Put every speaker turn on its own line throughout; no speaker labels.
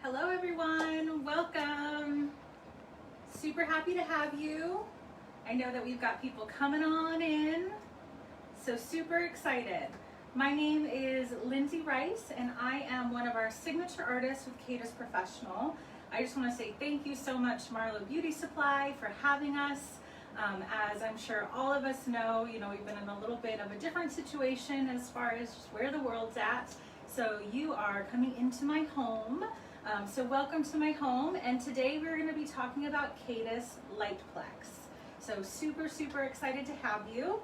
Hello everyone, welcome. Super happy to have you. I know that we've got people coming on in, so super excited. My name is Lindsay Rice and I am one of our signature artists with Kadus Professional. I just want to say thank you so much Marlo Beauty Supply for having us. As I'm sure all of us know, we've been in a little bit of a different situation as far as just where the world's at. So you are coming into my home. So welcome to my home, and today we're going to be talking about Kadus LightPlex. So super excited to have you.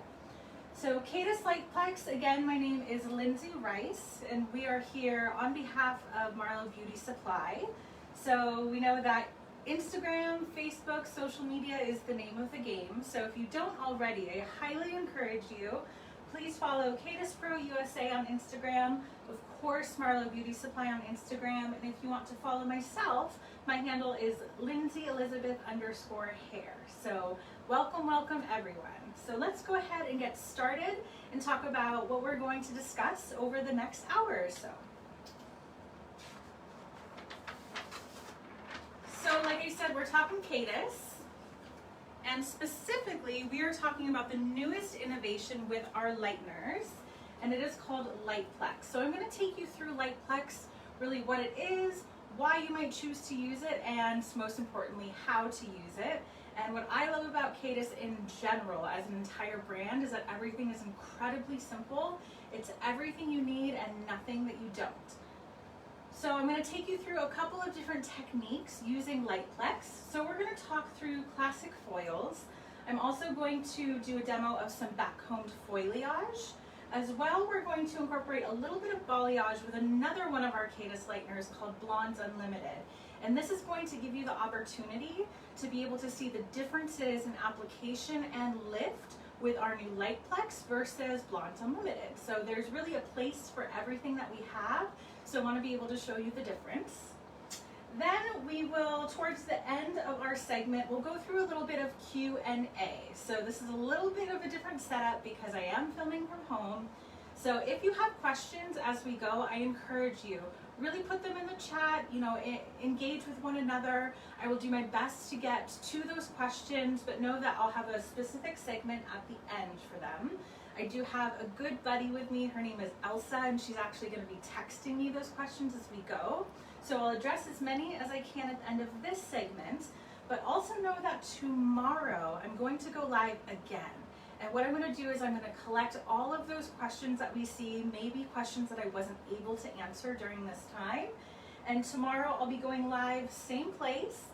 So Kadus LightPlex, again, my name is Lindsay Rice, and we are here on behalf of Marlo Beauty Supply. So we know that Instagram, Facebook, social media is the name of the game. So if you don't already, I highly encourage you, please follow Kadus Pro USA on Instagram, of course Marlo Beauty Supply on Instagram, and if you want to follow myself, my handle is LindsayElizabeth_hair. So welcome everyone. So let's go ahead and get started and talk about what we're going to discuss over the next hour or so. So like I said, we're talking Kadus. And specifically, we are talking about the newest innovation with our lighteners, and it is called LightPlex. So I'm going to take you through LightPlex, really what it is, why you might choose to use it, and most importantly, how to use it. And what I love about Kadus in general as an entire brand is that everything is incredibly simple. It's everything you need and nothing that you don't. So I'm going to take you through a couple of different techniques using LightPlex. So we're going to talk through classic foils. I'm also going to do a demo of some backcombed foiliage. As well, we're going to incorporate a little bit of balayage with another one of our Kadus lighteners called Blondes Unlimited. And this is going to give you the opportunity to be able to see the differences in application and lift with our new LightPlex versus Blondes Unlimited. So there's really a place for everything that we have. So I want to be able to show you the difference. Then we will, towards the end of our segment, we'll go through a little bit of Q&A. So this is a little bit of a different setup because I am filming from home. So if you have questions as we go, I encourage you, really put them in the chat, engage with one another. I will do my best to get to those questions, but know that I'll have a specific segment at the end for them. I do have a good buddy with me. Her name is Elsa, and she's actually going to be texting me those questions as we go. So I'll address as many as I can at the end of this segment, but also know that tomorrow I'm going to go live again. And what I'm going to do is I'm going to collect all of those questions that we see, maybe questions that I wasn't able to answer during this time. And tomorrow I'll be going live, same place.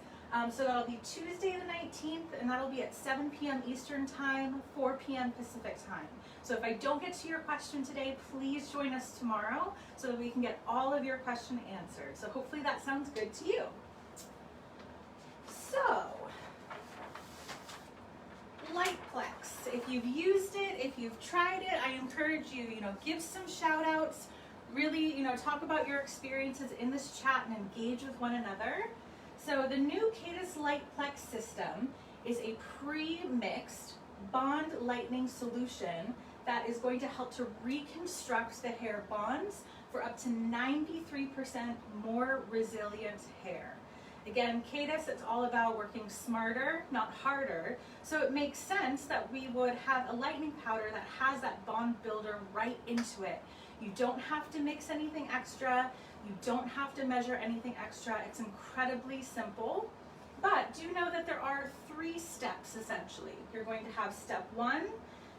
So that'll be Tuesday the 19th, and that'll be at 7 p.m. Eastern Time, 4 p.m. Pacific Time. So if I don't get to your question today, please join us tomorrow so that we can get all of your question answered. So hopefully that sounds good to you. So, LightPlex. If you've used it, if you've tried it, I encourage you, give some shout outs, really, talk about your experiences in this chat and engage with one another. So the new Kadus LightPlex system is a pre-mixed bond lightening solution that is going to help to reconstruct the hair bonds for up to 93% more resilient hair. Again, Kadus, it's all about working smarter, not harder. So it makes sense that we would have a lightening powder that has that bond builder right into it. You don't have to mix anything extra. You don't have to measure anything extra. It's incredibly simple. But do know that there are 3 steps essentially. You're going to have step 1,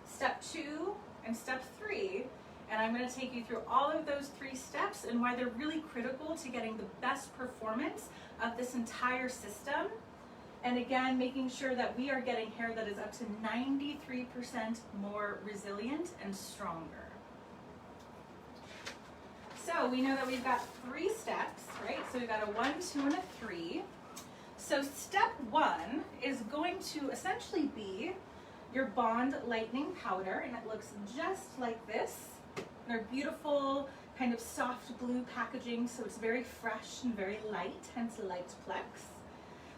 step 2, and step 3. And I'm going to take you through all of those 3 steps and why they're really critical to getting the best performance of this entire system. And again, making sure that we are getting hair that is up to 93% more resilient and stronger. So we know that we've got 3 steps, right? So we've got a 1, 2, and a 3. So step 1 is going to essentially be your bond lightening powder, and it looks just like this. They're beautiful, kind of soft blue packaging, so it's very fresh and very light, hence LightPlex.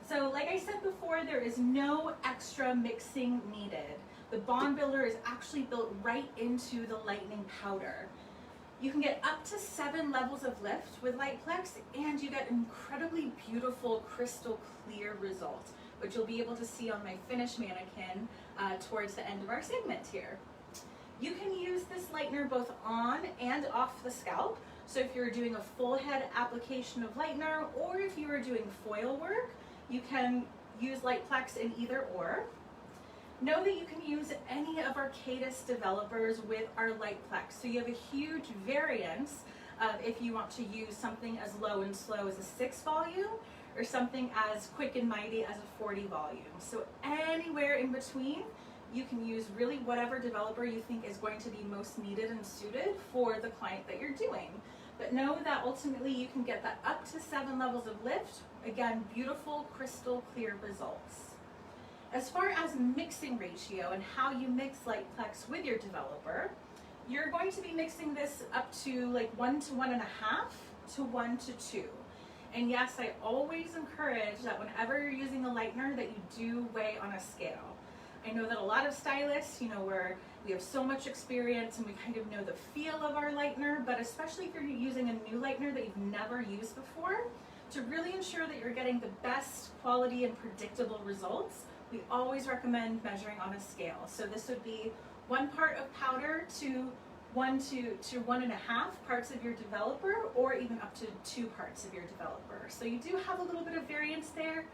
So like I said before, there is no extra mixing needed. The bond builder is actually built right into the lightening powder. You can get up to 7 levels of lift with LightPlex, and you get incredibly beautiful crystal clear results, which you'll be able to see on my finished mannequin towards the end of our segment here. You can use this lightener both on and off the scalp. So if you're doing a full head application of lightener, or if you are doing foil work, you can use LightPlex in either or. Know that you can use any of our Kadus developers with our LightPlex. So you have a huge variance of if you want to use something as low and slow as a 6 volume, or something as quick and mighty as a 40 volume. So anywhere in between, you can use really whatever developer you think is going to be most needed and suited for the client that you're doing. But know that ultimately you can get that up to 7 levels of lift. Again, beautiful crystal clear results. As far as mixing ratio and how you mix LightPlex with your developer, you're going to be mixing this up to like 1 to 1.5 to 1 to 2. And yes, I always encourage that whenever you're using a lightener that you do weigh on a scale. I know that a lot of stylists, we have so much experience and we kind of know the feel of our lightener, but especially if you're using a new lightener that you've never used before, to really ensure that you're getting the best quality and predictable results, we always recommend measuring on a scale. So this would be 1 part of powder to 1 to 1.5 parts of your developer, or even up to 2 parts of your developer. So you do have a little bit of variance there,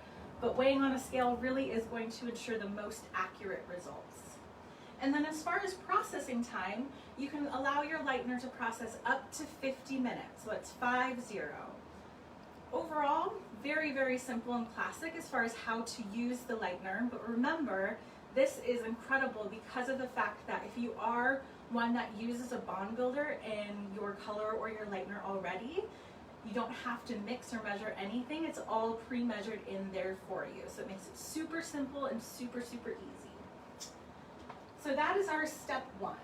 but weighing on a scale really is going to ensure the most accurate results. And then as far as processing time, you can allow your lightener to process up to 50 minutes, so it's 50. Overall, very, very simple and classic as far as how to use the lightener, but remember, this is incredible because of the fact that if you are one that uses a bond builder in your color or your lightener already, you don't have to mix or measure anything. It's all pre-measured in there for you. So it makes it super simple and super, super easy. So that is our step 1.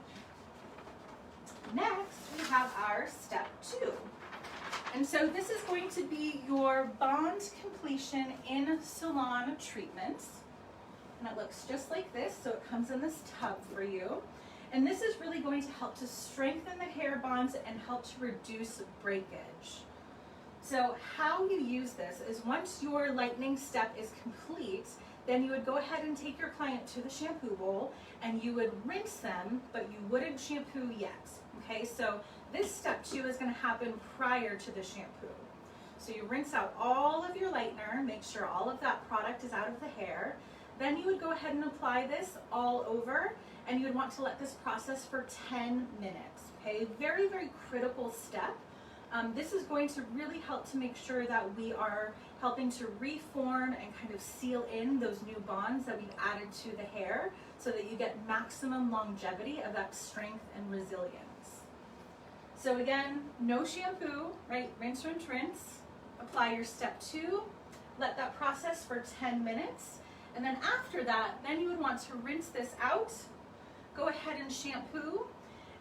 Next, we have our step 2. And so this is going to be your bond completion in salon treatment. And it looks just like this. So it comes in this tub for you. And this is really going to help to strengthen the hair bonds and help to reduce breakage. So how you use this is once your lightening step is complete, then you would go ahead and take your client to the shampoo bowl and you would rinse them, but you wouldn't shampoo yet. Okay, so this step 2 is going to happen prior to the shampoo. So you rinse out all of your lightener, make sure all of that product is out of the hair. Then you would go ahead and apply this all over, and you would want to let this process for 10 minutes. Okay, very, very critical step. This is going to really help to make sure that we are helping to reform and kind of seal in those new bonds that we've added to the hair so that you get maximum longevity of that strength and resilience. So again, no shampoo, right? Rinse, rinse, rinse. Apply your step 2, let that process for 10 minutes. And then after that, then you would want to rinse this out, go ahead and shampoo.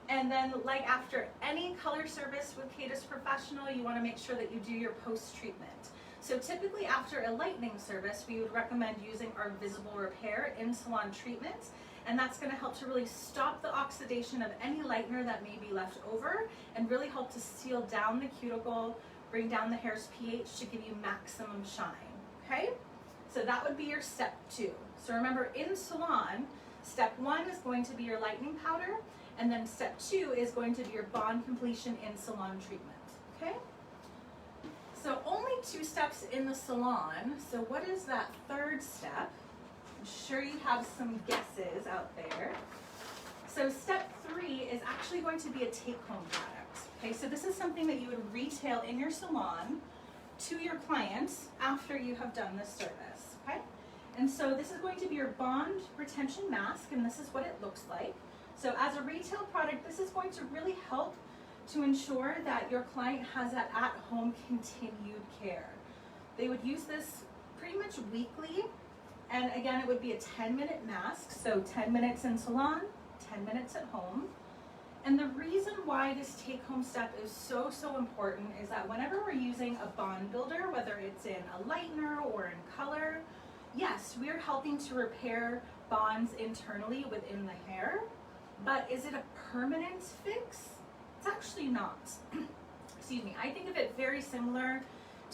And then, like after any color service with Kadus Professional, you want to make sure that you do your post-treatment. So typically after a lightening service, we would recommend using our visible repair in salon treatments, and that's going to help to really stop the oxidation of any lightener that may be left over and really help to seal down the cuticle, bring down the hair's pH to give you maximum shine. Okay? So that would be your step 2. So remember, in salon, step 1 is going to be your lightening powder, and then step 2 is going to be your bond completion in salon treatment, okay? So only 2 steps in the salon. So what is that 3rd step? I'm sure you have some guesses out there. So step 3 is actually going to be a take-home product, okay? So this is something that you would retail in your salon to your clients after you have done this service, okay? And so this is going to be your bond retention mask, and this is what it looks like. So as a retail product, this is going to really help to ensure that your client has that at-home continued care. They would use this pretty much weekly, and again, it would be a 10-minute mask, so 10 minutes in salon, 10 minutes at home. And the reason why this take-home step is so, so important is that whenever we're using a bond builder, whether it's in a lightener or in color, yes, we are helping to repair bonds internally within the hair, but is it a permanent fix? It's actually not. Excuse me. I think of it very similar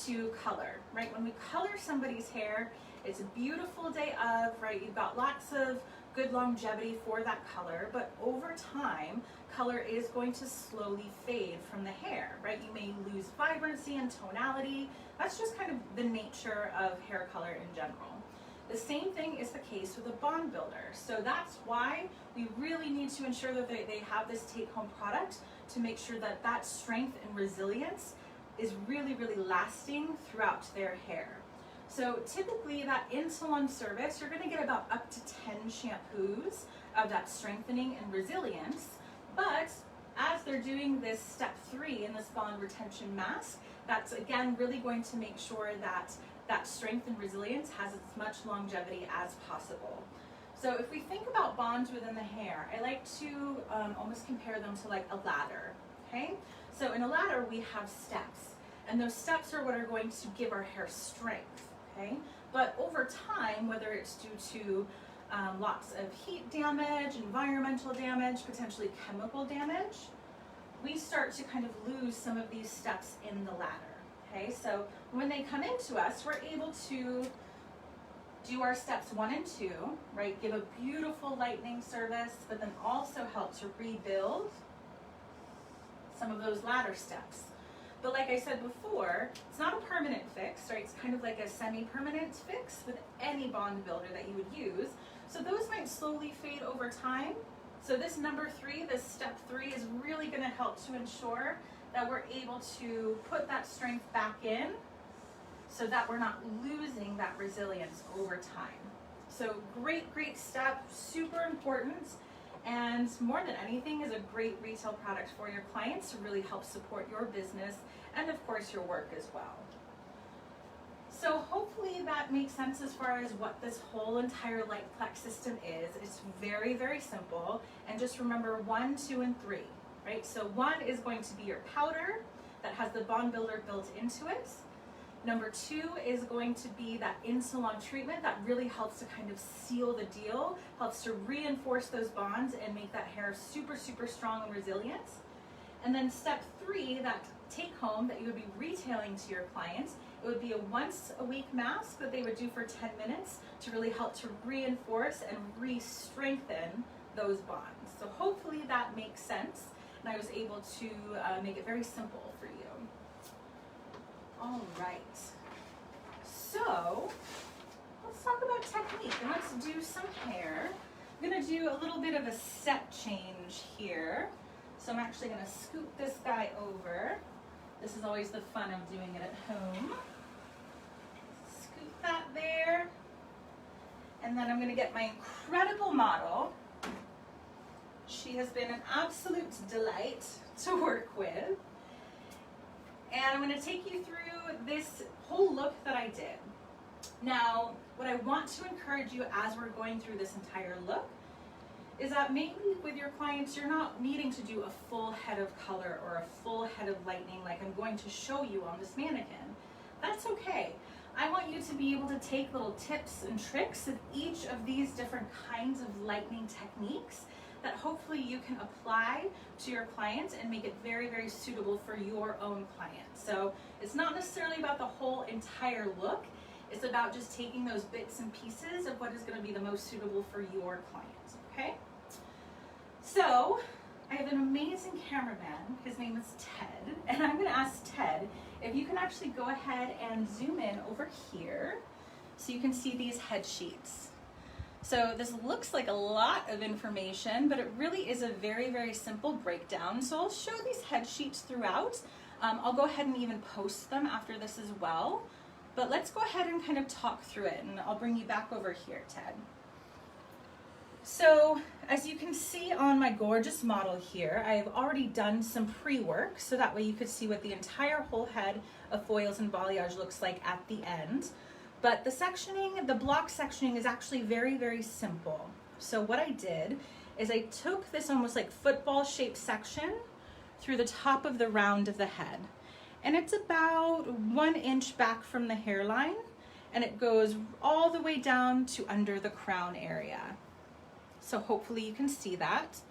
to color, right? When we color somebody's hair, it's a beautiful day of, right? You've got lots of good longevity for that color, but over time, color is going to slowly fade from the hair, right? You may lose vibrancy and tonality. That's just kind of the nature of hair color in general. The same thing is the case with a bond builder. So that's why we really need to ensure that they have this take-home product to make sure that that strength and resilience is really, really lasting throughout their hair. So typically that in-salon service, you're gonna get about up to 10 shampoos of that strengthening and resilience. But as they're doing this step 3 in this bond retention mask, that's again really going to make sure that that strength and resilience has as much longevity as possible. So if we think about bonds within the hair, I like to almost compare them to like a ladder, okay? So in a ladder, we have steps, and those steps are what are going to give our hair strength, okay? But over time, whether it's due to lots of heat damage, environmental damage, potentially chemical damage, we start to kind of lose some of these steps in the ladder. Okay, so when they come into us, we're able to do our steps 1 and 2, right? Give a beautiful lightening service, but then also help to rebuild some of those ladder steps. But like I said before, it's not a permanent fix, right? It's kind of like a semi-permanent fix with any bond builder that you would use. So those might slowly fade over time. So this number 3, this step 3, is really going to help to ensure that we're able to put that strength back in so that we're not losing that resilience over time. So great, great step, super important, and more than anything is a great retail product for your clients to really help support your business and of course your work as well. So hopefully that makes sense as far as what this whole entire LightPlex system is. It's very, very simple, and just remember 1, 2, and 3. Right? So 1 is going to be your powder that has the bond builder built into it. Number 2 is going to be that in-salon treatment that really helps to kind of seal the deal, helps to reinforce those bonds and make that hair super, super strong and resilient. And then step 3, that take home that you would be retailing to your clients, it would be a once-a-week mask that they would do for 10 minutes to really help to reinforce and re-strengthen those bonds. So hopefully that makes sense. And I was able to make it very simple for you. All right, so let's talk about technique and let's do some hair. I'm gonna do a little bit of a step change here. So I'm actually gonna scoot this guy over. This is always the fun of doing it at home. Scoot that there. And then I'm gonna get my incredible model. She has been an absolute delight to work with. And I'm going to take you through this whole look that I did. Now, what I want to encourage you as we're going through this entire look is that maybe with your clients, you're not needing to do a full head of color or a full head of lightening like I'm going to show you on this mannequin. That's okay. I want you to be able to take little tips and tricks of each of these different kinds of lightening techniques that hopefully you can apply to your clients and make it very, very suitable for your own client. So it's not necessarily about the whole entire look, it's about just taking those bits and pieces of what is going to be the most suitable for your client, okay? So I have an amazing cameraman, his name is Ted, and I'm gonna ask Ted if you can actually go ahead and zoom in over here so you can see these head sheets. So this looks like a lot of information, but it really is a very, very simple breakdown. So I'll show these head sheets throughout. I'll go ahead and even post them after this as well. But let's go ahead and kind of talk through it, and I'll bring you back over here, Ted. So as you can see on my gorgeous model here, I've already done some pre-work, so that way you could see what the entire whole head of foils and balayage looks like at the end. But the sectioning, the block sectioning is actually very, very simple. So what I did is I took this almost like football shaped section through the top of the round of the head. And it's about 1 inch back from the hairline, and it goes all the way down to under the crown area. So hopefully you can see that.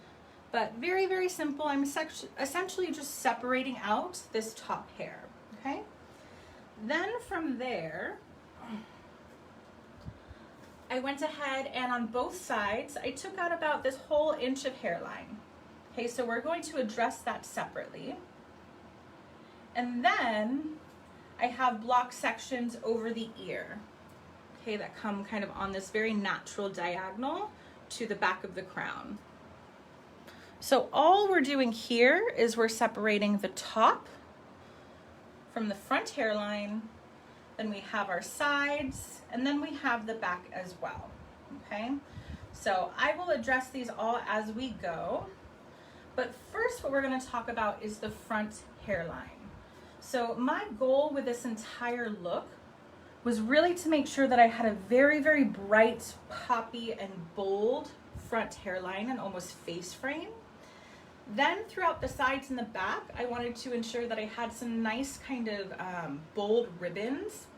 But very, very simple. I'm essentially just separating out this top hair, okay? Then from there, I went ahead and on both sides, I took out about this whole inch of hairline. Okay, so we're going to address that separately. And then I have block sections over the ear, okay, that come kind of on this very natural diagonal to the back of the crown. So all we're doing here is we're separating the top from the front hairline, then we have our sides, and then we have the back as well, okay? So I will address these all as we go, but first what we're gonna talk about is the front hairline. So my goal with this entire look was really to make sure that I had a very, very bright, poppy, and bold front hairline and almost face frame. Then throughout the sides and the back, I wanted to ensure that I had some nice kind of bold ribbons,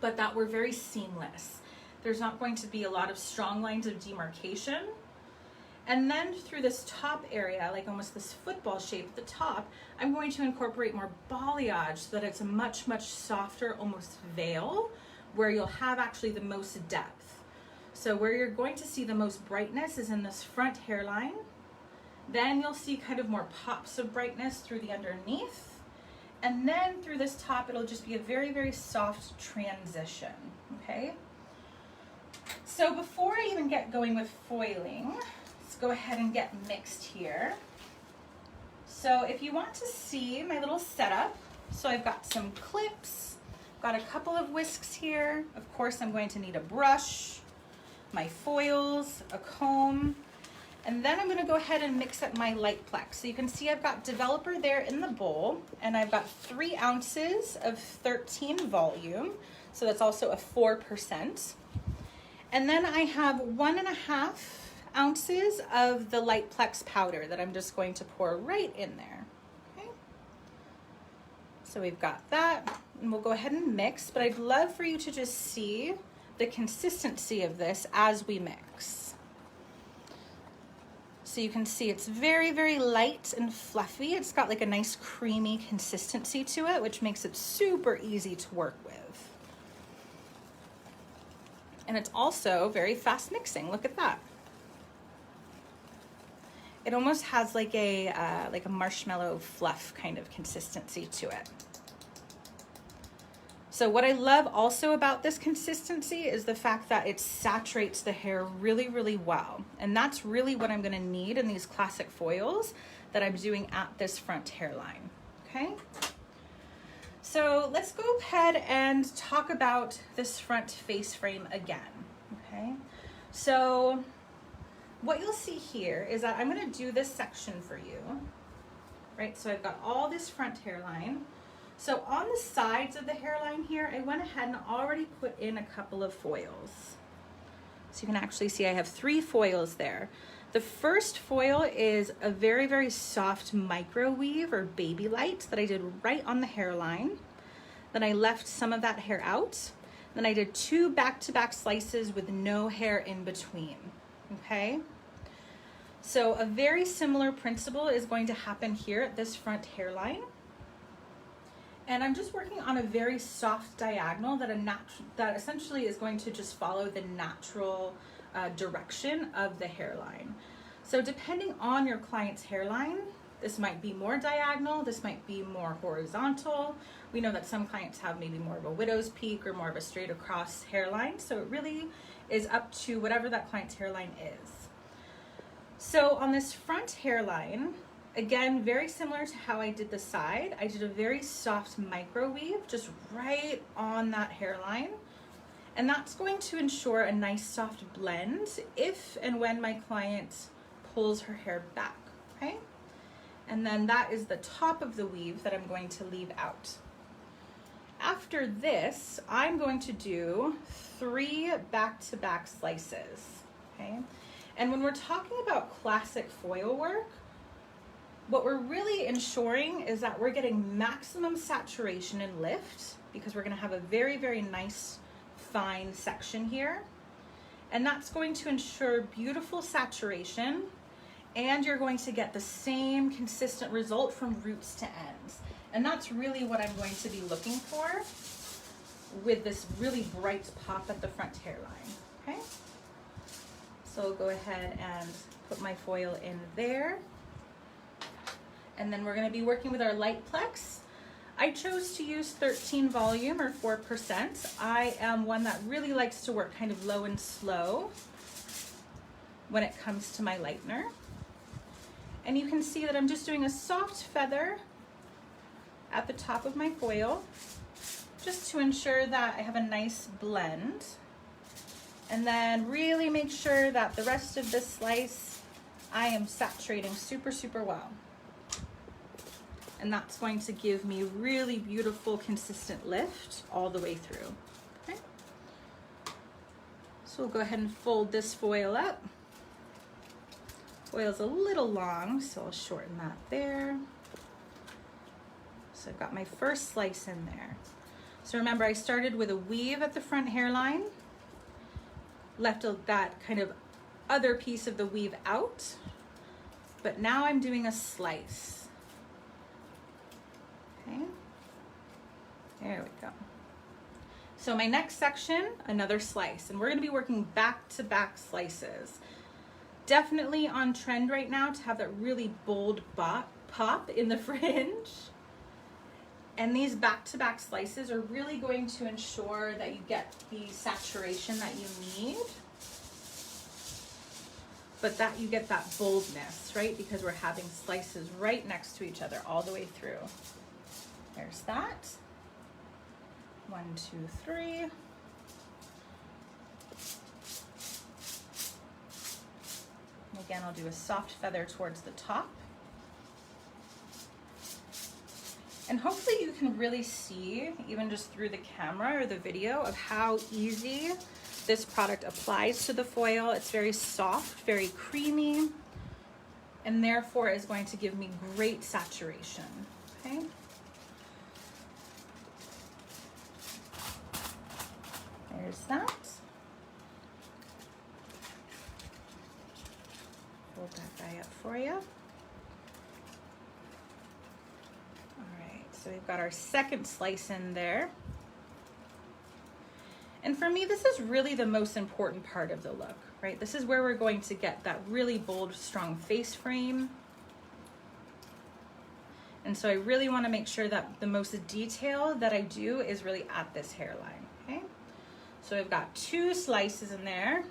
but that were very seamless. There's not going to be a lot of strong lines of demarcation. And then through this top area, like almost this football shape at the top, I'm going to incorporate more balayage so that it's a much, much softer, almost veil, where you'll have actually the most depth. So where you're going to see the most brightness is in this front hairline. Then you'll see kind of more pops of brightness through the underneath. And then through this top, it'll just be a very, very soft transition, okay? So before I even get going with foiling, let's go ahead and get mixed here. So if you want to see my little setup, so I've got some clips, got a couple of whisks here. Of course, I'm going to need a brush, my foils, a comb, and then I'm gonna go ahead and mix up my LightPlex. So you can see I've got developer there in the bowl, and I've got 3 ounces of 13 volume. So that's also a 4%. And then I have 1.5 ounces of the LightPlex powder that I'm just going to pour right in there, okay? So we've got that, and we'll go ahead and mix, but I'd love for you to just see the consistency of this as we mix. So you can see it's very, very light and fluffy. It's got like a nice creamy consistency to it, which makes it super easy to work with. And it's also very fast mixing. Look at that. It almost has like a marshmallow fluff kind of consistency to it. So what I love also about this consistency is the fact that it saturates the hair really, really well. And that's really what I'm gonna need in these classic foils that I'm doing at this front hairline, okay? So let's go ahead and talk about this front face frame again, okay? So what you'll see here is that I'm gonna do this section for you, right? So I've got all this front hairline. So on the sides of the hairline here, I went ahead and already put in a couple of foils. So you can actually see I have 3 foils there. The first foil is a very, very soft micro weave or baby light that I did right on the hairline. Then I left some of that hair out. Then I did 2 back-to-back slices with no hair in between, okay? So a very similar principle is going to happen here at this front hairline. And I'm just working on a very soft diagonal that essentially is going to just follow the natural direction of the hairline. So depending on your client's hairline, this might be more diagonal, this might be more horizontal. We know that some clients have maybe more of a widow's peak or more of a straight across hairline. So it really is up to whatever that client's hairline is. So on this front hairline, again, very similar to how I did the side, I did a very soft micro weave just right on that hairline. And that's going to ensure a nice soft blend if and when my client pulls her hair back, okay? And then that is the top of the weave that I'm going to leave out. After this, I'm going to do 3 back-to-back slices, okay? And when we're talking about classic foil work, what we're really ensuring is that we're getting maximum saturation and lift because we're gonna have a very, very nice fine section here. And that's going to ensure beautiful saturation and you're going to get the same consistent result from roots to ends. And that's really what I'm going to be looking for with this really bright pop at the front hairline, okay? So I'll go ahead and put my foil in there. And then we're gonna be working with our LightPlex. I chose to use 13 volume or 4%. I am one that really likes to work kind of low and slow when it comes to my lightener. And you can see that I'm just doing a soft feather at the top of my foil, just to ensure that I have a nice blend. And then really make sure that the rest of this slice, I am saturating super, super well. And that's going to give me really beautiful, consistent lift all the way through, okay? So we'll go ahead and fold this foil up. Foil's a little long, so I'll shorten that there. So I've got my first slice in there. So remember, I started with a weave at the front hairline, left that kind of other piece of the weave out, but now I'm doing a slice. Okay, there we go. So my next section, another slice, and we're gonna be working back-to-back slices. Definitely on trend right now to have that really bold pop in the fringe. And these back-to-back slices are really going to ensure that you get the saturation that you need, but that you get that boldness, right? Because we're having slices right next to each other all the way through. There's that. 1, 2, 3. Again, I'll do a soft feather towards the top. And hopefully you can really see, even just through the camera or the video, of how easy this product applies to the foil. It's very soft, very creamy, and therefore is going to give me great saturation, okay? There's that. Hold that guy up for you. So we've got our second slice in there. And for me, this is really the most important part of the look, right? This is where we're going to get that really bold, strong face frame. And so I really want to make sure that the most detail that I do is really at this hairline, okay? So I've got 2 slices in there.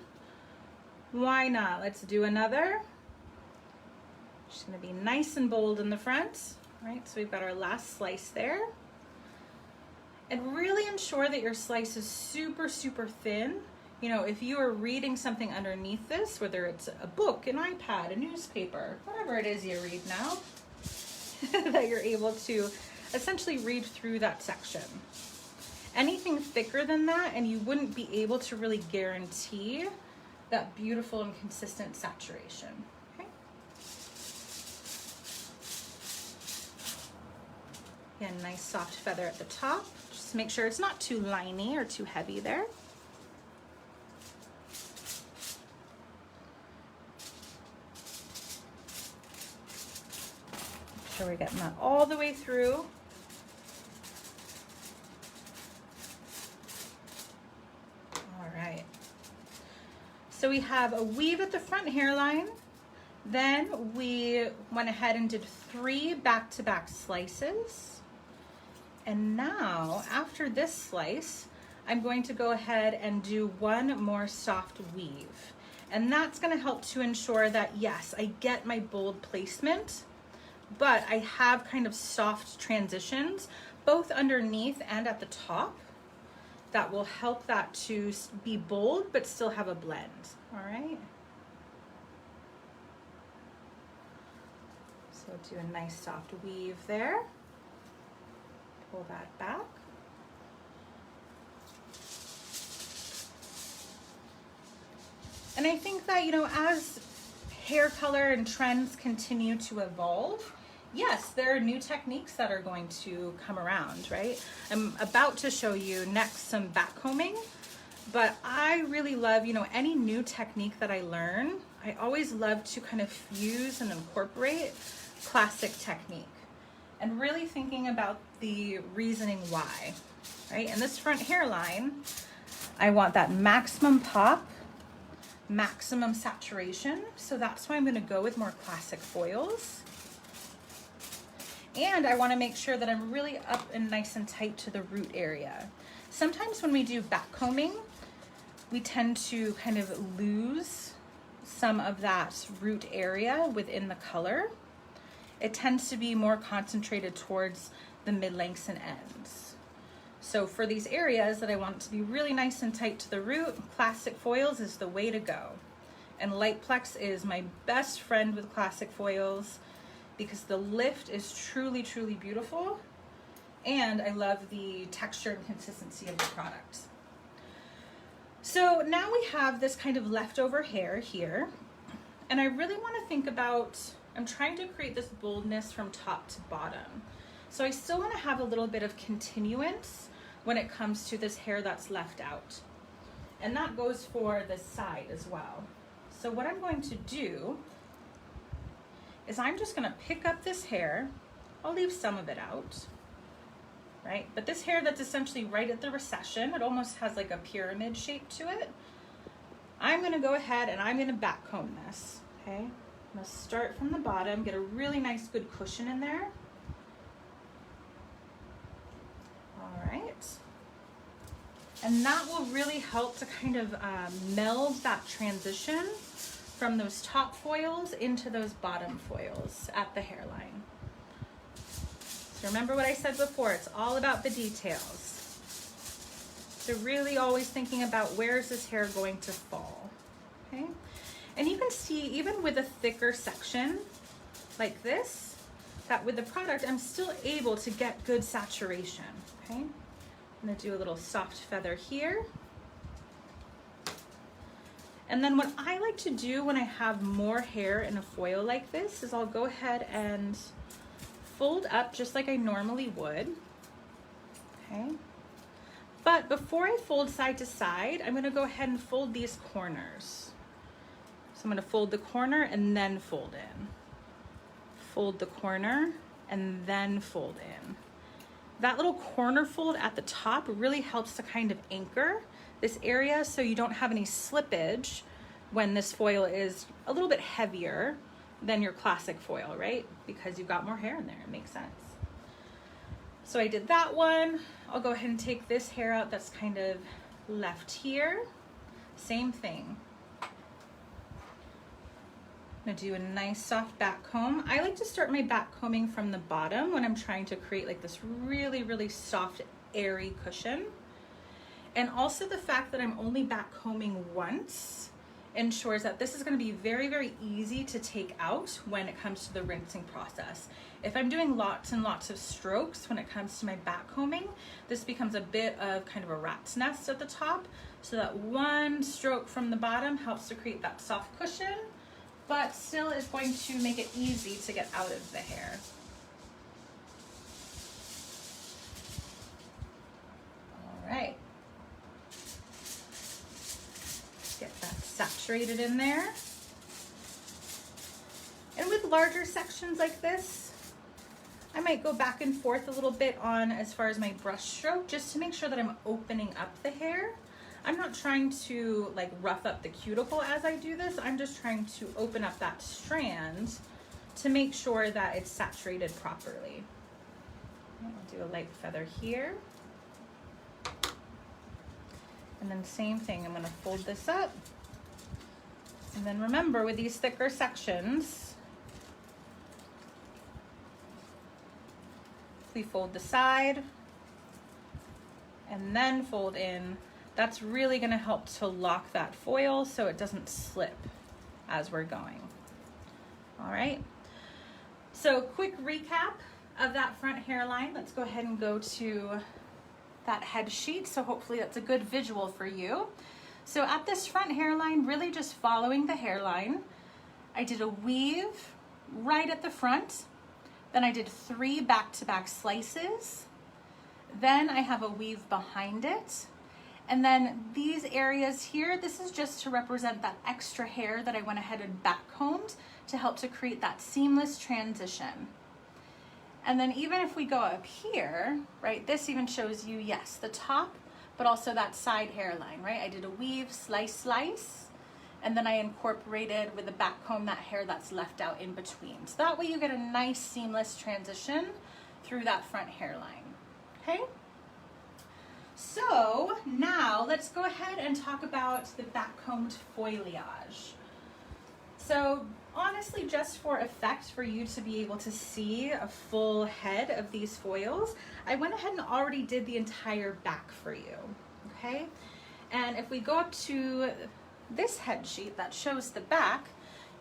Why not? Let's do another. Just going to be nice and bold in the front. Right, so we've got our last slice there. And really ensure that your slice is super, super thin. You know, if you are reading something underneath this, whether it's a book, an iPad, a newspaper, whatever it is you read now, that you're able to essentially read through that section. Anything thicker than that, and you wouldn't be able to really guarantee that beautiful and consistent saturation. Again, nice soft feather at the top. Just make sure it's not too liney or too heavy there. Make sure we're getting that all the way through. All right. So we have a weave at the front hairline. Then we went ahead and did 3 back-to-back slices. And now, after this slice, I'm going to go ahead and do 1 more soft weave. And that's gonna help to ensure that, yes, I get my bold placement, but I have kind of soft transitions, both underneath and at the top, that will help that to be bold, but still have a blend, all right? So do a nice soft weave there. Pull that back. And I think that, you know, as hair color and trends continue to evolve, yes, there are new techniques that are going to come around, right? I'm about to show you next some backcombing, but I really love, you know, any new technique that I learn, I always love to kind of fuse and incorporate classic technique and really thinking about the reasoning why, right? In this front hairline, I want that maximum pop, maximum saturation. So that's why I'm gonna go with more classic foils. And I wanna make sure that I'm really up and nice and tight to the root area. Sometimes when we do back combing, we tend to kind of lose some of that root area within the color. It tends to be more concentrated towards the mid-lengths and ends. So for these areas that I want it to be really nice and tight to the root, classic foils is the way to go. And LightPlex is my best friend with classic foils because the lift is truly, truly beautiful. And I love the texture and consistency of the product. So now we have this kind of leftover hair here. And I really want to think about, I'm trying to create this boldness from top to bottom. So I still want to have a little bit of continuance when it comes to this hair that's left out. And that goes for the side as well. So what I'm going to do is I'm just going to pick up this hair. I'll leave some of it out, right? But this hair that's essentially right at the recession, it almost has like a pyramid shape to it. I'm going to go ahead and I'm going to back comb this, okay? I'm going to start from the bottom, get a really nice good cushion in there. All right. And that will really help to kind of meld that transition from those top foils into those bottom foils at the hairline. So remember what I said before, it's all about the details. So really always thinking about where is this hair going to fall, okay? And you can see even with a thicker section like this, that with the product, I'm still able to get good saturation, okay? I'm gonna do a little soft feather here. And then what I like to do when I have more hair in a foil like this is I'll go ahead and fold up just like I normally would, okay? But before I fold side to side, I'm gonna go ahead and fold these corners. So I'm gonna fold the corner and then fold in. Fold the corner and then fold in. That little corner fold at the top really helps to kind of anchor this area so you don't have any slippage when this foil is a little bit heavier than your classic foil, right? Because you've got more hair in there, it makes sense. So I did that one. I'll go ahead and take this hair out that's kind of left here. Same thing. I'm gonna do a nice soft back comb. I like to start my back combing from the bottom when I'm trying to create like this really, really soft, airy cushion. And also the fact that I'm only back combing once ensures that this is going to be very, very easy to take out when it comes to the rinsing process. If I'm doing lots and lots of strokes when it comes to my back combing, this becomes a bit of kind of a rat's nest at the top. So that one stroke from the bottom helps to create that soft cushion, but still is going to make it easy to get out of the hair. All right. Get that saturated in there. And with larger sections like this, I might go back and forth a little bit on as far as my brush stroke, just to make sure that I'm opening up the hair. I'm not trying to like rough up the cuticle as I do this. I'm just trying to open up that strand to make sure that it's saturated properly. I'll do a light feather here. And then same thing, I'm gonna fold this up. And then remember with these thicker sections, we fold the side and then fold in. That's really gonna help to lock that foil so it doesn't slip as we're going. All right, so quick recap of that front hairline. Let's go ahead and go to that head sheet. So hopefully that's a good visual for you. So at this front hairline, really just following the hairline, I did a weave right at the front. Then I did 3 back-to-back slices. Then I have a weave behind it. And then these areas here, this is just to represent that extra hair that I went ahead and back combed to help to create that seamless transition. And then even if we go up here, right, this even shows you, yes, the top, but also that side hairline, right? I did a weave, slice, slice, and then I incorporated with the back comb that hair that's left out in between. So that way you get a nice seamless transition through that front hairline, okay? So now let's go ahead and talk about the back-combed foiliage. So honestly, just for effect, for you to be able to see a full head of these foils, I went ahead and already did the entire back for you, okay? And if we go up to this head sheet that shows the back,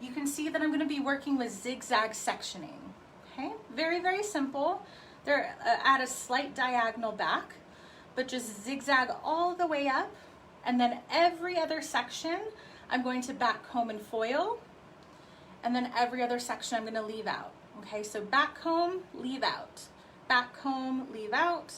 you can see that I'm going to be working with zigzag sectioning, okay? Very, very simple. They're at a slight diagonal back, but just zigzag all the way up, and then every other section I'm going to back comb and foil, and then every other section I'm going to leave out. Okay, so back comb, leave out, back comb, leave out,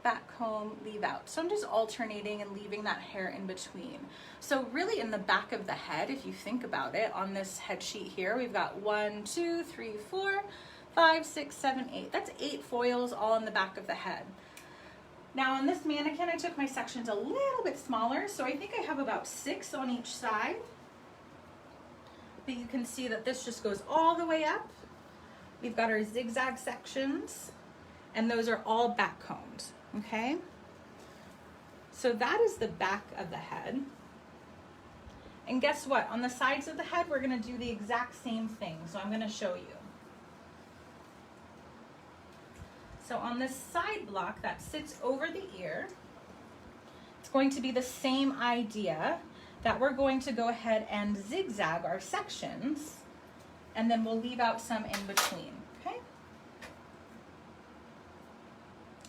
back comb, leave out. So I'm just alternating and leaving that hair in between. So really in the back of the head, if you think about it, on this head sheet here, we've got 1, 2, 3, 4, 5, 6, 7, 8. That's 8 foils all in the back of the head. Now on this mannequin, I took my sections a little bit smaller, so I think I have about 6 on each side. But you can see that this just goes all the way up. We've got our zigzag sections, and those are all back combed, okay? So that is the back of the head. And guess what? On the sides of the head, we're gonna do the exact same thing, so I'm gonna show you. So on this side block that sits over the ear, it's going to be the same idea, that we're going to go ahead and zigzag our sections, and then we'll leave out some in between, okay?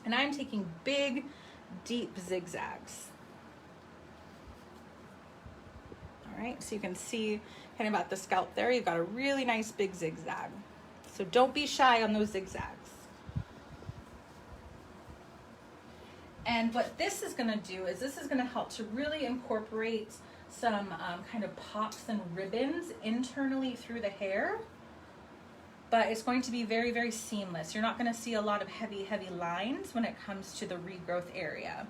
And I'm taking big, deep zigzags. All right, so you can see kind of at the scalp there, you've got a really nice big zigzag. So don't be shy on those zigzags. And what this is gonna do is this is gonna help to really incorporate some kind of pops and ribbons internally through the hair, but it's going to be very, very seamless. You're not gonna see a lot of heavy, heavy lines when it comes to the regrowth area.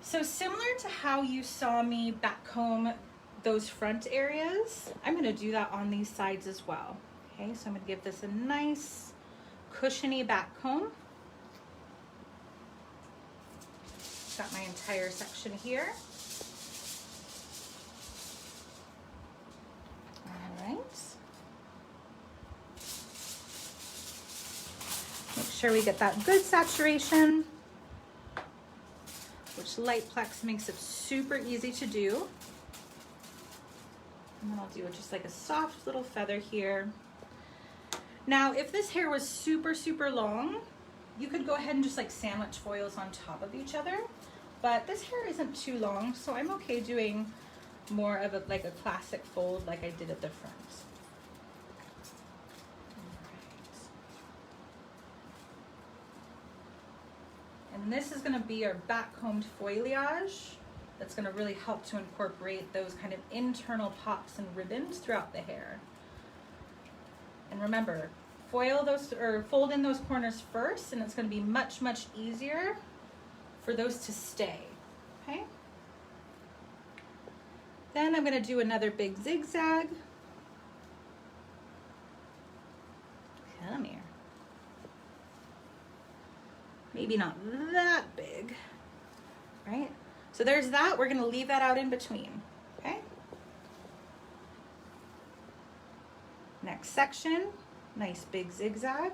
So similar to how you saw me back comb those front areas, I'm gonna do that on these sides as well. Okay, so I'm gonna give this a nice cushiony back comb. Got my entire section here. All right. Make sure we get that good saturation, which LightPlex makes it super easy to do. And then I'll do just like a soft little feather here. Now, if this hair was super, super long, you could go ahead and just like sandwich foils on top of each other. But this hair isn't too long, so I'm okay doing more of a, like a classic fold like I did at the front. All right. And this is gonna be our back combed foiliage. That's gonna really help to incorporate those kind of internal pops and ribbons throughout the hair. And remember, foil those or fold in those corners first, and it's gonna be much, much easier for those to stay, okay? Then I'm gonna do another big zigzag. Come here. Maybe not that big, right? So there's that, we're gonna leave that out in between, okay? Next section, nice big zigzag.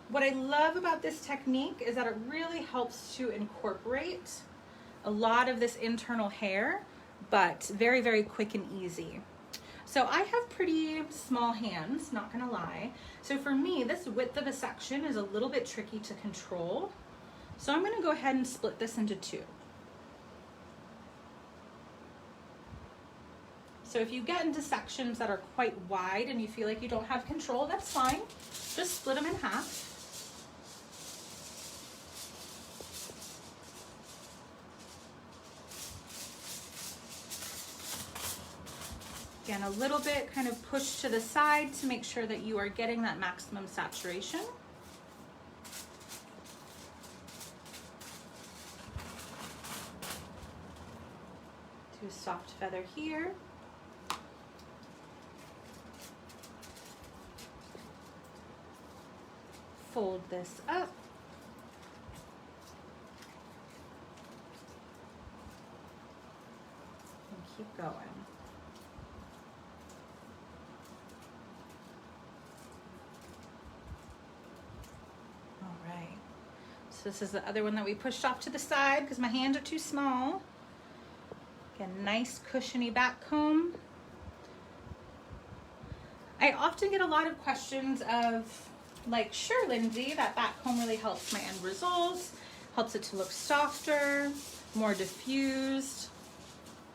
What I love about this technique is that it really helps to incorporate a lot of this internal hair, but very, very quick and easy. So I have pretty small hands, not gonna lie. So for me, this width of a section is a little bit tricky to control. So I'm gonna go ahead and split this into 2. So if you get into sections that are quite wide and you feel like you don't have control, that's fine. Just split them in half. Again, a little bit kind of push to the side to make sure that you are getting that maximum saturation. Do a soft feather here. Fold this up. And keep going. So this is the other one that we pushed off to the side because my hands are too small. Again, nice cushiony back comb. I often get a lot of questions of like, sure, Lindsay, that back comb really helps my end results, helps it to look softer, more diffused,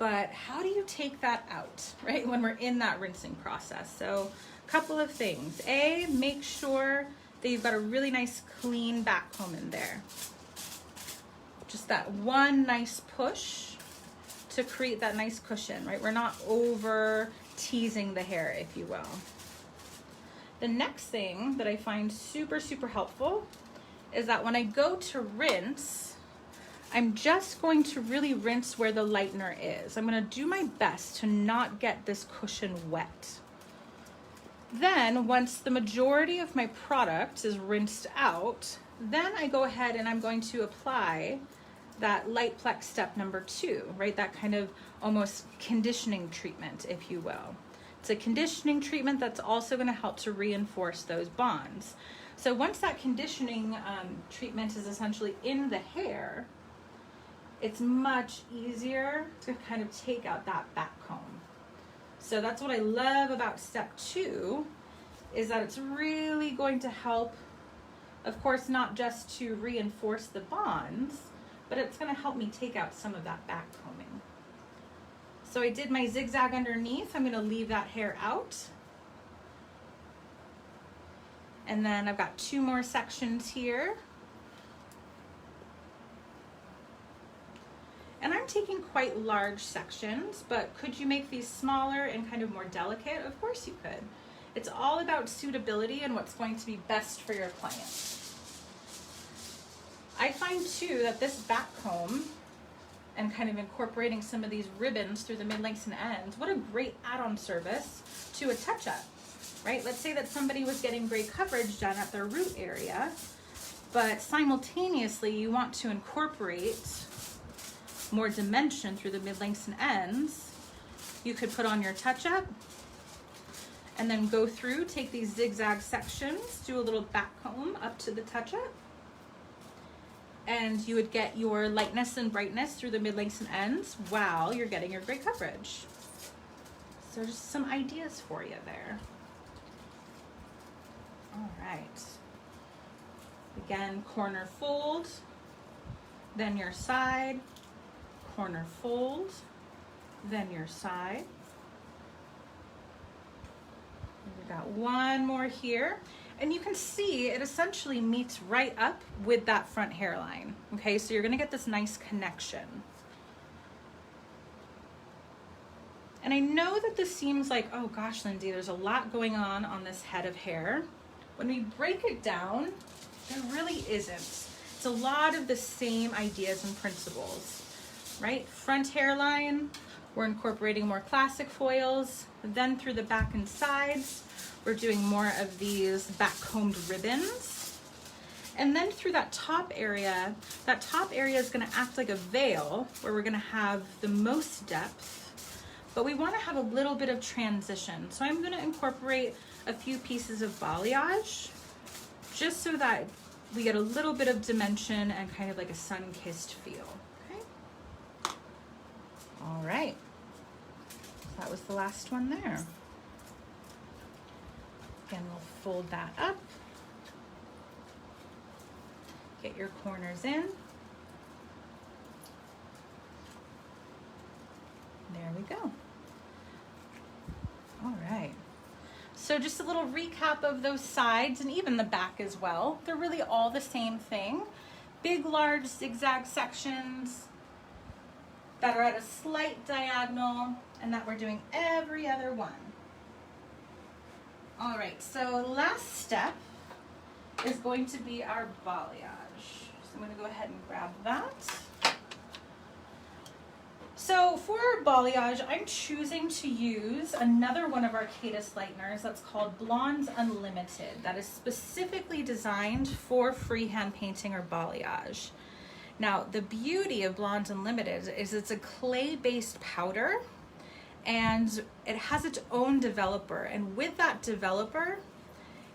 but how do you take that out, right, when we're in that rinsing process? So a couple of things. A, make sure that you've got a really nice clean back comb in there. Just that one nice push to create that nice cushion, right? We're not over teasing the hair, if you will. The next thing that I find super, super helpful is that when I go to rinse, I'm just going to really rinse where the lightener is. I'm gonna do my best to not get this cushion wet. Then once the majority of my product is rinsed out, then I go ahead and I'm going to apply that LightPlex step number 2, right? That kind of almost conditioning treatment, if you will. It's a conditioning treatment that's also going to help to reinforce those bonds. So once that conditioning treatment is essentially in the hair, it's much easier to kind of take out that back comb. So that's what I love about step 2, is that it's really going to help, of course, not just to reinforce the bonds, but it's going to help me take out some of that back combing. So I did my zigzag underneath. I'm going to leave that hair out. And then I've got 2 more sections here. And I'm taking quite large sections, but could you make these smaller and kind of more delicate? Of course you could. It's all about suitability and what's going to be best for your client. I find too that this back comb and kind of incorporating some of these ribbons through the mid-lengths and ends, what a great add-on service to a touch-up, right? Let's say that somebody was getting great coverage done at their root area, but simultaneously you want to incorporate more dimension through the mid-lengths and ends. You could put on your touch-up and then go through, take these zigzag sections, do a little back comb up to the touch-up, and you would get your lightness and brightness through the mid-lengths and ends while you're getting your great coverage. So just some ideas for you there. All right. Again, corner fold, then your side, corner fold, then your side. We've got one more here. And you can see it essentially meets right up with that front hairline. Okay, so you're gonna get this nice connection. And I know that this seems like, oh gosh, Lindsay, there's a lot going on this head of hair. When we break it down, there really isn't. It's a lot of the same ideas and principles, right? Front hairline, we're incorporating more classic foils. Then through the back and sides, we're doing more of these back combed ribbons. And then through that top area is gonna act like a veil where we're gonna have the most depth, but we wanna have a little bit of transition. So I'm gonna incorporate a few pieces of balayage just so that we get a little bit of dimension and kind of like a sun-kissed feel, okay? All right, that was the last one there. Again, we'll fold that up. Get your corners in. There we go. All right. So just a little recap of those sides and even the back as well. They're really all the same thing. Big, large zigzag sections that are at a slight diagonal, and that we're doing every other one. All right, so last step is going to be our balayage. So I'm going to go ahead and grab that. So for our balayage, I'm choosing to use another one of our Kadus lighteners that's called Blonde Unlimited. That is specifically designed for freehand painting or balayage. Now, the beauty of Blonde Unlimited is it's a clay-based powder, and it has its own developer. And with that developer,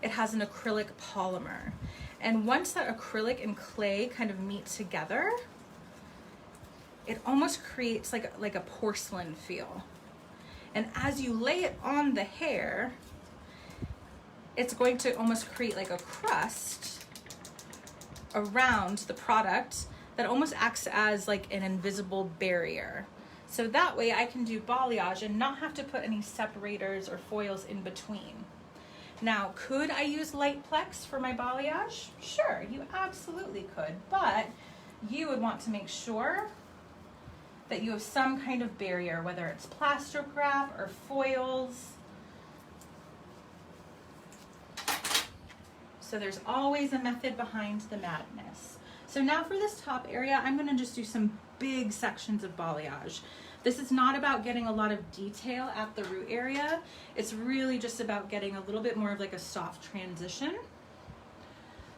it has an acrylic polymer. And once that acrylic and clay kind of meet together, it almost creates like a porcelain feel. And as you lay it on the hair, it's going to almost create like a crust around the product that almost acts as like an invisible barrier. So that way I can do balayage and not have to put any separators or foils in between. Now, could I use LightPlex for my balayage? Sure, you absolutely could, but you would want to make sure that you have some kind of barrier, whether it's plastic wrap or foils. So there's always a method behind the madness. So now for this top area, I'm gonna just do some big sections of balayage. This is not about getting a lot of detail at the root area. It's really just about getting a little bit more of like a soft transition.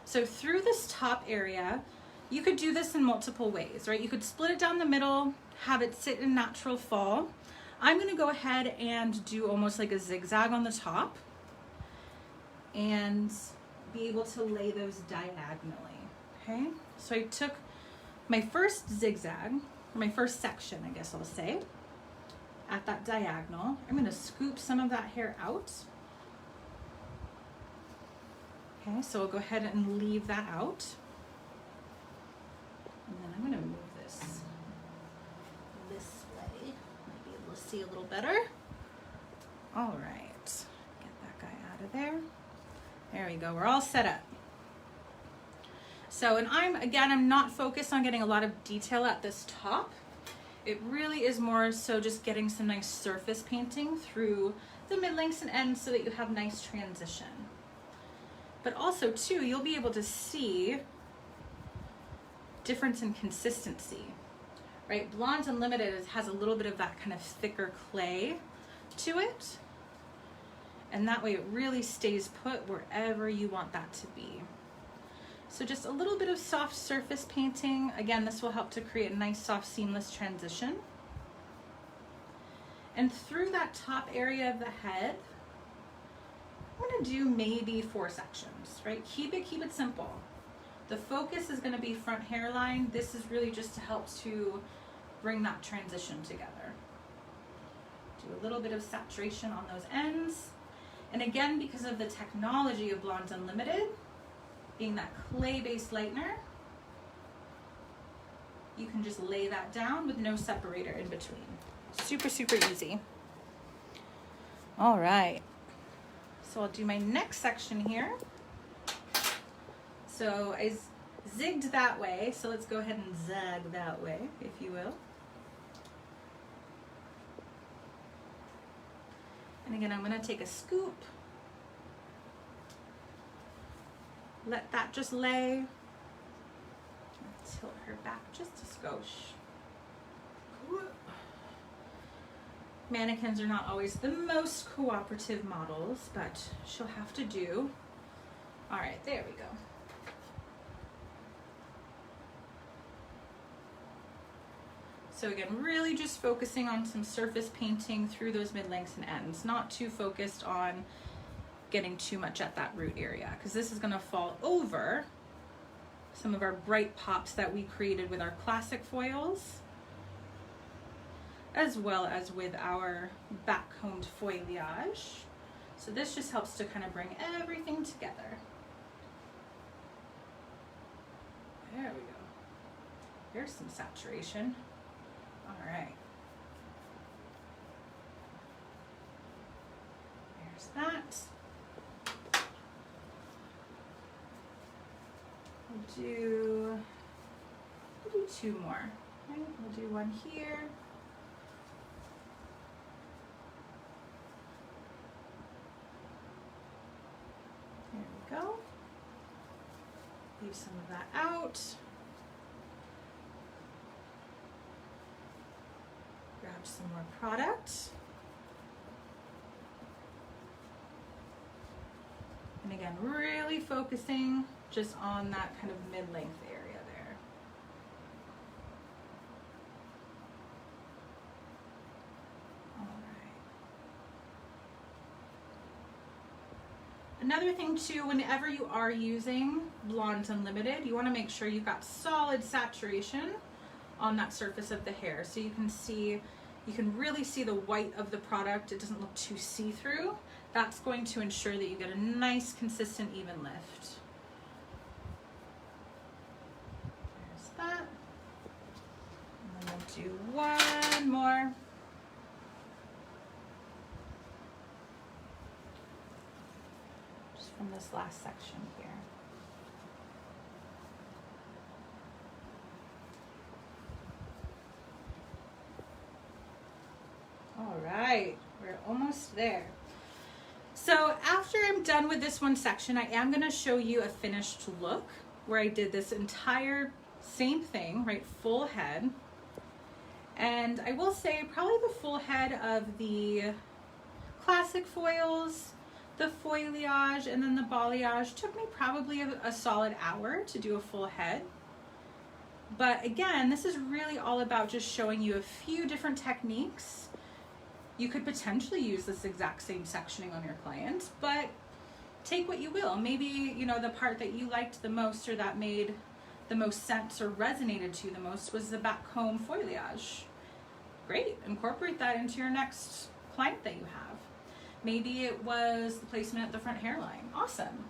So through this top area, you could do this in multiple ways, right? You could split it down the middle, have it sit in natural fall. I'm gonna go ahead and do almost like a zigzag on the top and be able to lay those diagonally, okay? So I took my first zigzag, or my first section, I guess I'll say, at that diagonal. I'm gonna scoop some of that hair out. Okay, so I'll go ahead and leave that out. And then I'm gonna move this way. Might be able to see a little better. All right, get that guy out of there. There we go, we're all set up. So, and I'm not focused on getting a lot of detail at this top. It really is more so just getting some nice surface painting through the mid-lengths and ends so that you have nice transition. But also too, you'll be able to see difference in consistency, right? Blonde Unlimited has a little bit of that kind of thicker clay to it. And that way it really stays put wherever you want that to be. So just a little bit of soft surface painting. Again, this will help to create a nice, soft, seamless transition. And through that top area of the head, I'm gonna do maybe 4 sections, right? Keep it simple. The focus is gonna be front hairline. This is really just to help to bring that transition together. Do a little bit of saturation on those ends. And again, because of the technology of Blonde Unlimited, being that clay-based lightener, you can just lay that down with no separator in between. Super, super easy. All right, so I'll do my next section here. So I zigged that way, so let's go ahead and zag that way, if you will. And again, I'm gonna take a scoop, let that just lay. Tilt her back just a skosh. Mannequins are not always the most cooperative models, but she'll have to do. All right, there we go. So again, really just focusing on some surface painting through those mid-lengths and ends, not too focused on getting too much at that root area, because this is gonna fall over some of our bright pops that we created with our classic foils, as well as with our back-combed foliage. So this just helps to kind of bring everything together. There we go. There's some saturation. All right. There's that. We'll do 2 more. Right? We'll do one here Leave some of that out. Grab some more product. And again, really focusing just on that kind of mid-length area there. All right. Another thing too, whenever you are using Blonde Unlimited, you want to make sure you've got solid saturation on that surface of the hair. So you can really see the white of the product. It doesn't look too see-through. That's going to ensure that you get a nice, consistent, even lift. There's that. And then we'll do one more. Just from this last section here. All right, we're almost there. So after I'm done with this one section, I am going to show you a finished look where I did this entire same thing, right, full head. And I will say probably the full head of the classic foils, the Foiliage, and then the Balayage took me probably a solid hour to do a full head. But again, this is really all about just showing you a few different techniques. You could potentially use this exact same sectioning on your client, but take what you will. Maybe, you know, the part that you liked the most or that made the most sense or resonated to you the most was the back comb Foiliage. Great, incorporate that into your next client that you have. Maybe it was the placement at the front hairline. Awesome.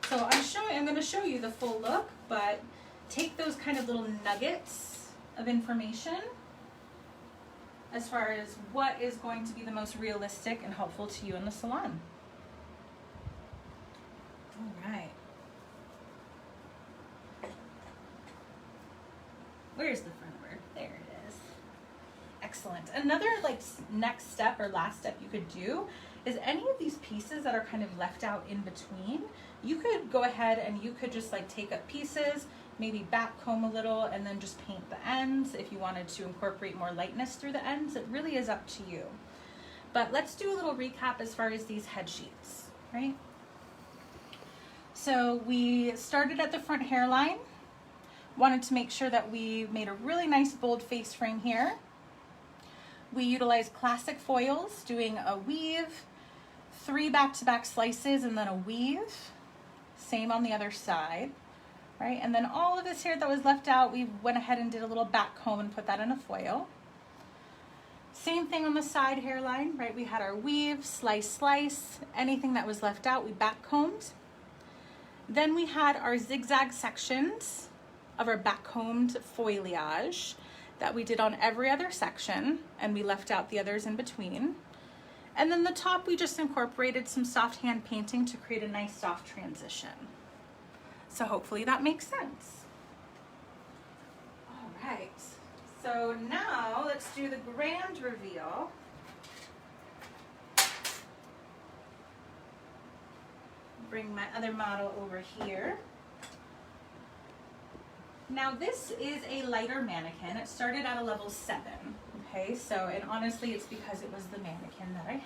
So I'm going to show you the full look, but take those kind of little nuggets of information as far as what is going to be the most realistic and helpful to you in the salon. All right. Where's the front word? There it is. Excellent. Another next step or last step you could do is any of these pieces that are kind of left out in between, you could go ahead and you could just take up pieces, maybe back comb a little, and then just paint the ends if you wanted to incorporate more lightness through the ends. It really is up to you. But let's do a little recap as far as these head sheets, right? So we started at the front hairline, wanted to make sure that we made a really nice bold face frame here. We utilized classic foils, doing a weave, 3 back-to-back slices, and then a weave. Same on the other side. Right? And then all of this hair that was left out, we went ahead and did a little back comb and put that in a foil. Same thing on the side hairline, right? We had our weave, slice, slice. Anything that was left out, we back combed. Then we had our zigzag sections of our back combed Foiliage that we did on every other section, and we left out the others in between. And then the top, we just incorporated some soft hand painting to create a nice soft transition. So hopefully that makes sense. All right, so now let's do the grand reveal. Bring my other model over here. Now this is a lighter mannequin. It started at a level 7, okay? So, and honestly, it's because it was the mannequin that I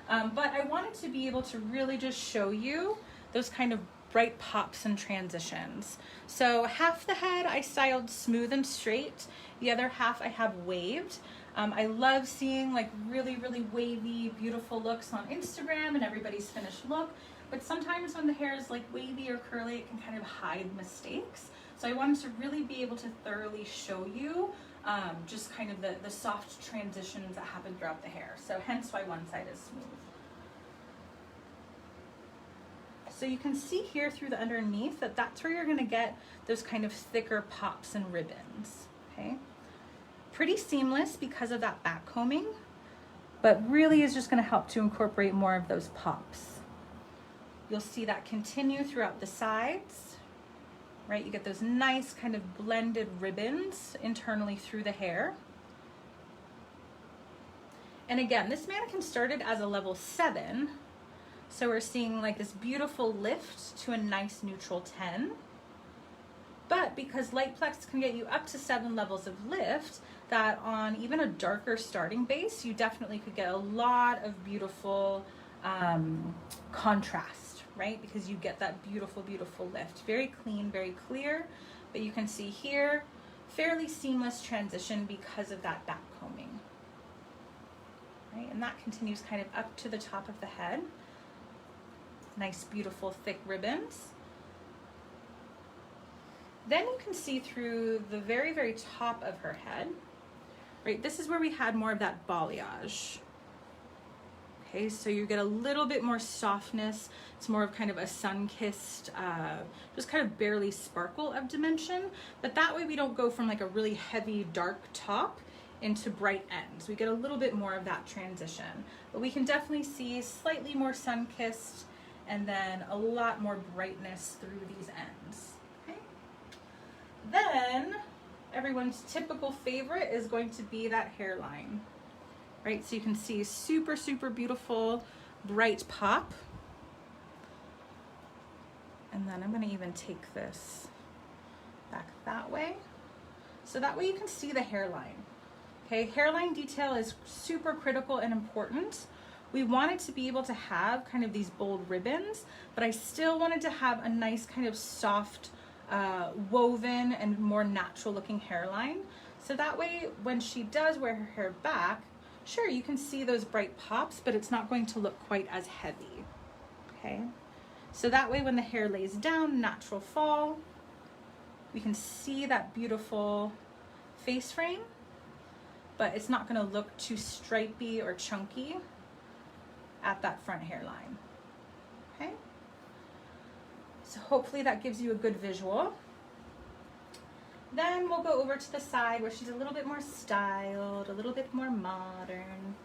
had. But I wanted to be able to really just show you those kind of bright pops and transitions. So half the head I styled smooth and straight. The other half I have waved. I love seeing really, really wavy, beautiful looks on Instagram and everybody's finished look. But sometimes when the hair is wavy or curly, it can kind of hide mistakes. So I wanted to really be able to thoroughly show you just kind of the soft transitions that happen throughout the hair. So hence why one side is smooth. So you can see here through the underneath that that's where you're going to get those kind of thicker pops and ribbons, okay? Pretty seamless because of that back combing, but really is just going to help to incorporate more of those pops. You'll see that continue throughout the sides, right? You get those nice kind of blended ribbons internally through the hair. And again, this mannequin started as a level 7. So we're seeing this beautiful lift to a nice neutral 10. But because LightPlex can get you up to 7 levels of lift, that on even a darker starting base, you definitely could get a lot of beautiful contrast, right? Because you get that beautiful, beautiful lift. Very clean, very clear, but you can see here, fairly seamless transition because of that back combing, right? And that continues kind of up to the top of the head. Nice, beautiful, thick ribbons. Then you can see through the very, very top of her head, right? This is where we had more of that balayage. Okay, so you get a little bit more softness. It's more of kind of a sun-kissed, just kind of barely sparkle of dimension. But that way we don't go from like a really heavy, dark top into bright ends. We get a little bit more of that transition. But we can definitely see slightly more sun-kissed and then a lot more brightness through these ends. Then everyone's typical favorite is going to be that hairline, right? So you can see super, super beautiful, bright pop. And then I'm going to even take this back that way. So that way you can see the hairline. Okay, hairline detail is super critical and important. We wanted to be able to have kind of these bold ribbons, but I still wanted to have a nice kind of soft, woven and more natural looking hairline. So that way when she does wear her hair back, sure, you can see those bright pops, but it's not going to look quite as heavy. Okay, so that way when the hair lays down, natural fall, we can see that beautiful face frame, but it's not going to look too stripy or chunky at that front hairline. Okay, so hopefully that gives you a good visual. Then we'll go over to the side where she's a little bit more styled, a little bit more modern.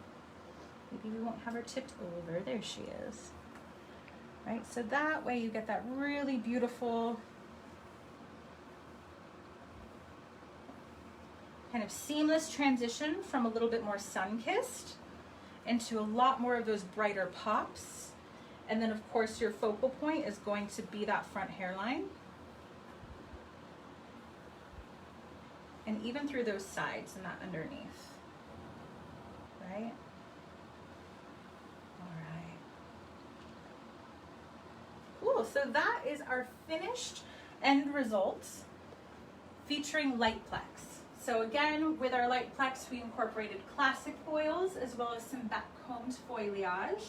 Maybe we won't have her tipped over. There she is. Right, so that way you get that really beautiful kind of seamless transition from a little bit more sun-kissed into a lot more of those brighter pops. And then of course your focal point is going to be that front hairline. And even through those sides and that underneath, right? All right. Cool, so that is our finished end result featuring LightPlex. So again, with our LightPlex, we incorporated classic foils as well as some back-combed foliage.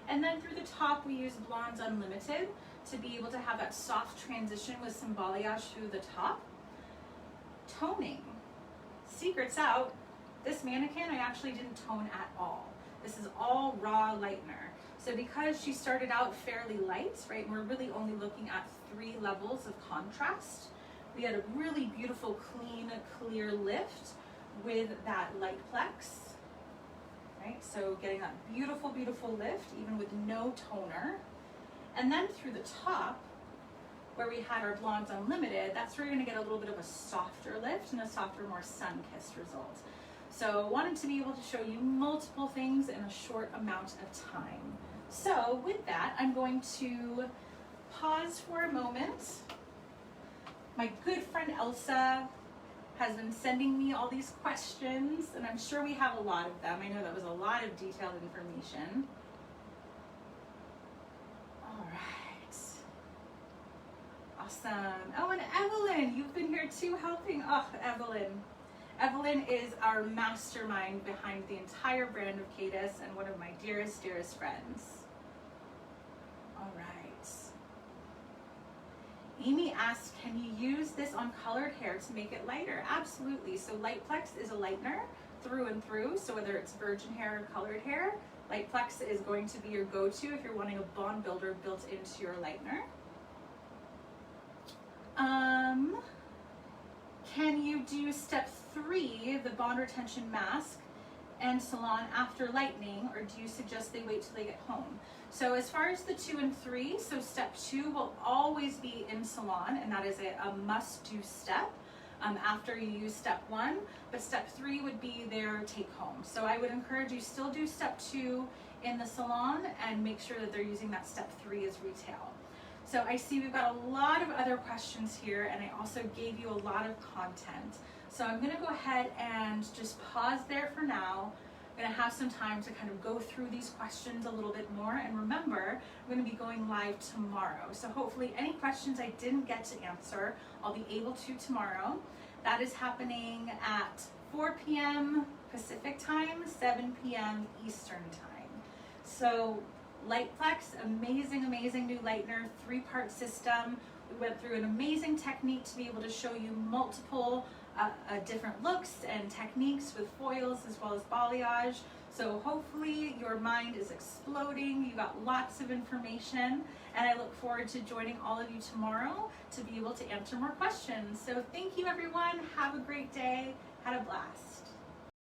And then through the top, we used Blondes Unlimited to be able to have that soft transition with some balayage through the top. Toning. Secrets out, this mannequin I actually didn't tone at all. This is all raw lightener. So because she started out fairly light, right, and we're really only looking at 3 levels of contrast, we had a really beautiful, clean, clear lift with that LightPlex. Right, so getting that beautiful, beautiful lift, even with no toner. And then through the top, where we had our Blondes Unlimited, that's where you're gonna get a little bit of a softer lift and a softer, more sun-kissed result. So wanted to be able to show you multiple things in a short amount of time. So with that, I'm going to pause for a moment. My good friend Elsa has been sending me all these questions, and I'm sure we have a lot of them. I know that was a lot of detailed information. All right. Awesome. Oh, and Evelyn, you've been here too helping. Oh, Evelyn. Evelyn is our mastermind behind the entire brand of Kadus and one of my dearest, dearest friends. All right. Amy asked, can you use this on colored hair to make it lighter? Absolutely. So LightPlex is a lightener through and through. So whether it's virgin hair or colored hair, LightPlex is going to be your go-to if you're wanting a bond builder built into your lightener. Can you do step 3, the bond retention mask and salon after lightening, or do you suggest they wait till they get home? So as far as the 2 and 3, so step 2 will always be in salon, and that is a must-do step after you use step 1, but step 3 would be their take home. So I would encourage you still do step 2 in the salon and make sure that they're using that step 3 as retail. So I see we've got a lot of other questions here, and I also gave you a lot of content. So I'm gonna go ahead and just pause there for now. I'm gonna have some time to kind of go through these questions a little bit more. And remember, I'm gonna be going live tomorrow. So hopefully any questions I didn't get to answer, I'll be able to tomorrow. That is happening at 4 p.m. Pacific time, 7 p.m. Eastern time. So LightPlex, amazing, amazing new lightener, 3-part system. We went through an amazing technique to be able to show you multiple different looks and techniques with foils as well as balayage. So hopefully your mind is exploding. You got lots of information, and I look forward to joining all of you tomorrow to be able to answer more questions. So thank you everyone. Have a great day. Had a blast.